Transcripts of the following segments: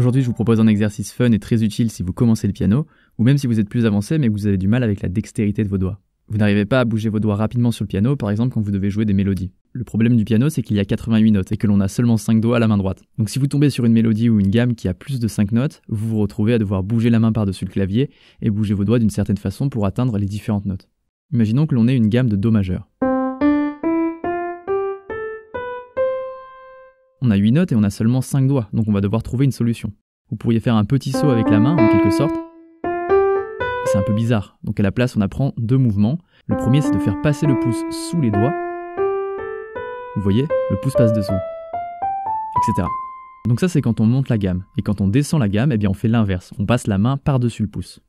Aujourd'hui, je vous propose un exercice fun et très utile si vous commencez le piano, ou même si vous êtes plus avancé mais que vous avez du mal avec la dextérité de vos doigts. Vous n'arrivez pas à bouger vos doigts rapidement sur le piano, par exemple quand vous devez jouer des mélodies. Le problème du piano, c'est qu'il y a 88 notes et que l'on a seulement 5 doigts à la main droite. Donc si vous tombez sur une mélodie ou une gamme qui a plus de 5 notes, vous vous retrouvez à devoir bouger la main par-dessus le clavier et bouger vos doigts d'une certaine façon pour atteindre les différentes notes. Imaginons que l'on ait une gamme de Do majeur. On a 8 notes et on a seulement 5 doigts, donc on va devoir trouver une solution. Vous pourriez faire un petit saut avec la main, en quelque sorte. C'est un peu bizarre, donc à la place on apprend 2 mouvements. Le premier c'est de faire passer le pouce sous les doigts. Vous voyez, le pouce passe dessous, etc. Donc ça c'est quand on monte la gamme, et quand on descend la gamme, eh bien on fait l'inverse, on passe la main par-dessus le pouce.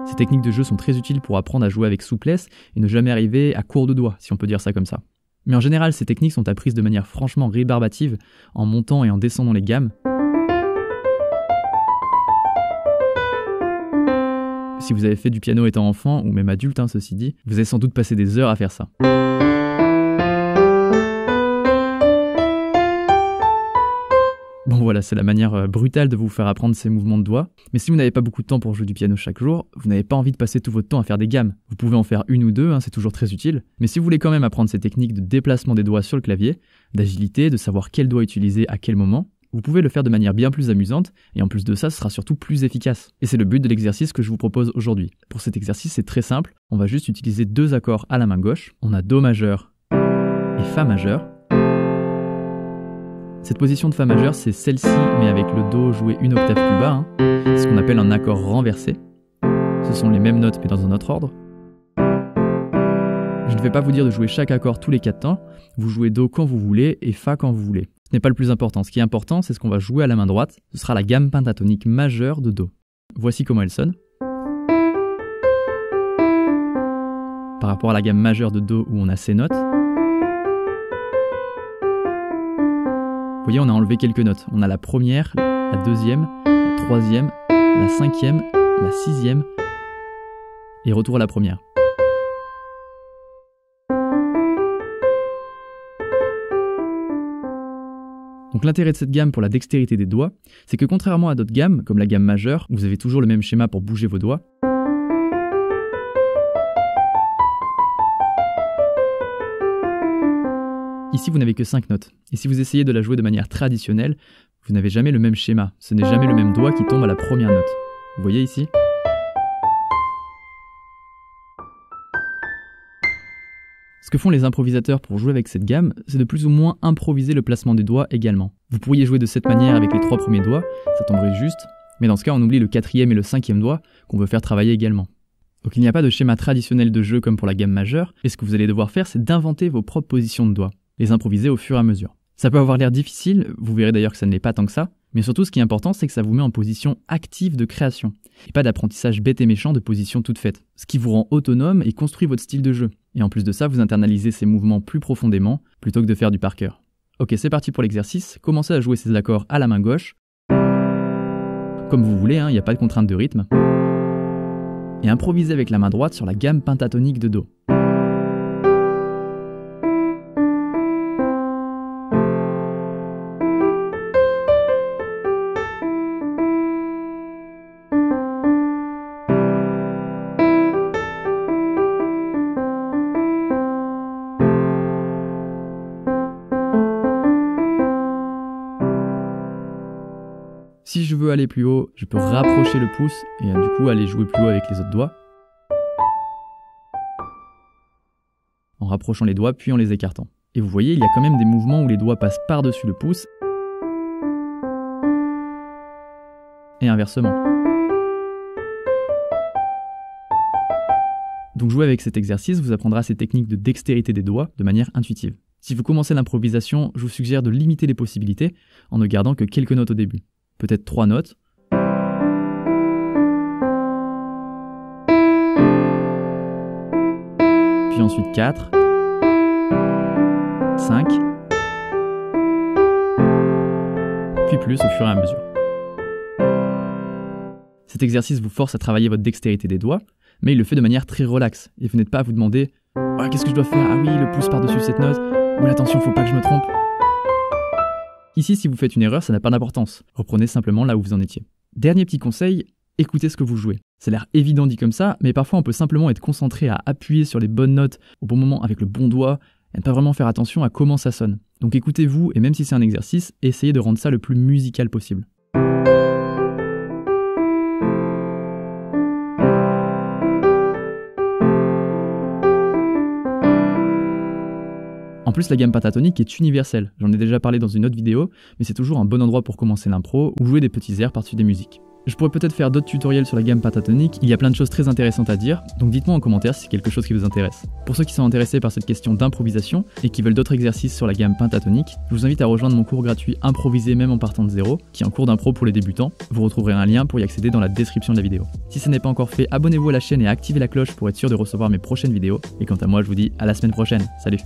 Ces techniques de jeu sont très utiles pour apprendre à jouer avec souplesse et ne jamais arriver à court de doigts, si on peut dire ça comme ça. Mais en général, ces techniques sont apprises de manière franchement rébarbative, en montant et en descendant les gammes. Si vous avez fait du piano étant enfant, ou même adulte, ceci dit, vous avez sans doute passé des heures à faire ça. Bon voilà, c'est la manière brutale de vous faire apprendre ces mouvements de doigts. Mais si vous n'avez pas beaucoup de temps pour jouer du piano chaque jour, vous n'avez pas envie de passer tout votre temps à faire des gammes. Vous pouvez en faire une ou deux, c'est toujours très utile. Mais si vous voulez quand même apprendre ces techniques de déplacement des doigts sur le clavier, d'agilité, de savoir quel doigt utiliser à quel moment, vous pouvez le faire de manière bien plus amusante, et en plus de ça, ce sera surtout plus efficace. Et c'est le but de l'exercice que je vous propose aujourd'hui. Pour cet exercice, c'est très simple, on va juste utiliser 2 accords à la main gauche. On a Do majeur et Fa majeur. Cette position de Fa majeur, c'est celle-ci, mais avec le Do joué une octave plus bas. C'est ce qu'on appelle un accord renversé. Ce sont les mêmes notes, mais dans un autre ordre. Je ne vais pas vous dire de jouer chaque accord tous les 4 temps. Vous jouez Do quand vous voulez et Fa quand vous voulez. Ce n'est pas le plus important. Ce qui est important, c'est ce qu'on va jouer à la main droite. Ce sera la gamme pentatonique majeure de Do. Voici comment elle sonne. Par rapport à la gamme majeure de Do où on a ces notes, vous voyez, on a enlevé quelques notes. On a la première, la deuxième, la troisième, la cinquième, la sixième, et retour à la première. Donc l'intérêt de cette gamme pour la dextérité des doigts, c'est que contrairement à d'autres gammes, comme la gamme majeure, où vous avez toujours le même schéma pour bouger vos doigts, ici, vous n'avez que 5 notes. Et si vous essayez de la jouer de manière traditionnelle, vous n'avez jamais le même schéma. Ce n'est jamais le même doigt qui tombe à la première note. Vous voyez ici ? Ce que font les improvisateurs pour jouer avec cette gamme, c'est de plus ou moins improviser le placement des doigts également. Vous pourriez jouer de cette manière avec les 3 premiers doigts, ça tomberait juste, mais dans ce cas, on oublie le 4e et le 5e doigt qu'on veut faire travailler également. Donc il n'y a pas de schéma traditionnel de jeu comme pour la gamme majeure, et ce que vous allez devoir faire, c'est d'inventer vos propres positions de doigts. Les improviser au fur et à mesure. Ça peut avoir l'air difficile, vous verrez d'ailleurs que ça ne l'est pas tant que ça, mais surtout ce qui est important c'est que ça vous met en position active de création, et pas d'apprentissage bête et méchant de position toute faite, ce qui vous rend autonome et construit votre style de jeu. Et en plus de ça, vous internalisez ces mouvements plus profondément, plutôt que de faire du par cœur. Ok, c'est parti pour l'exercice, commencez à jouer ces accords à la main gauche, comme vous voulez, il n'y a pas de contrainte de rythme, et improvisez avec la main droite sur la gamme pentatonique de Do. Si je veux aller plus haut, je peux rapprocher le pouce et du coup aller jouer plus haut avec les autres doigts. En rapprochant les doigts puis en les écartant. Et vous voyez, il y a quand même des mouvements où les doigts passent par-dessus le pouce. Et inversement. Donc jouer avec cet exercice vous apprendra ces techniques de dextérité des doigts de manière intuitive. Si vous commencez l'improvisation, je vous suggère de limiter les possibilités en ne gardant que quelques notes au début. Peut-être 3 notes. Puis ensuite 4, 5, puis plus au fur et à mesure. Cet exercice vous force à travailler votre dextérité des doigts, mais il le fait de manière très relaxe. Et vous n'êtes pas à vous demander « Ah, qu'est-ce que je dois faire? Ah oui, le pouce par-dessus cette note. Oula, attention, faut pas que je me trompe. Ici, si vous faites une erreur, ça n'a pas d'importance. Reprenez simplement là où vous en étiez. Dernier petit conseil, écoutez ce que vous jouez. Ça a l'air évident dit comme ça, mais parfois on peut simplement être concentré à appuyer sur les bonnes notes au bon moment avec le bon doigt et ne pas vraiment faire attention à comment ça sonne. Donc écoutez-vous, et même si c'est un exercice, essayez de rendre ça le plus musical possible. En plus, la gamme pentatonique est universelle. J'en ai déjà parlé dans une autre vidéo, mais c'est toujours un bon endroit pour commencer l'impro ou jouer des petits airs par-dessus des musiques. Je pourrais peut-être faire d'autres tutoriels sur la gamme pentatonique, il y a plein de choses très intéressantes à dire, donc dites-moi en commentaire si c'est quelque chose qui vous intéresse. Pour ceux qui sont intéressés par cette question d'improvisation et qui veulent d'autres exercices sur la gamme pentatonique, je vous invite à rejoindre mon cours gratuit Improviser même en partant de zéro, qui est un cours d'impro pour les débutants. Vous retrouverez un lien pour y accéder dans la description de la vidéo. Si ce n'est pas encore fait, abonnez-vous à la chaîne et activez la cloche pour être sûr de recevoir mes prochaines vidéos. Et quant à moi, je vous dis à la semaine prochaine. Salut!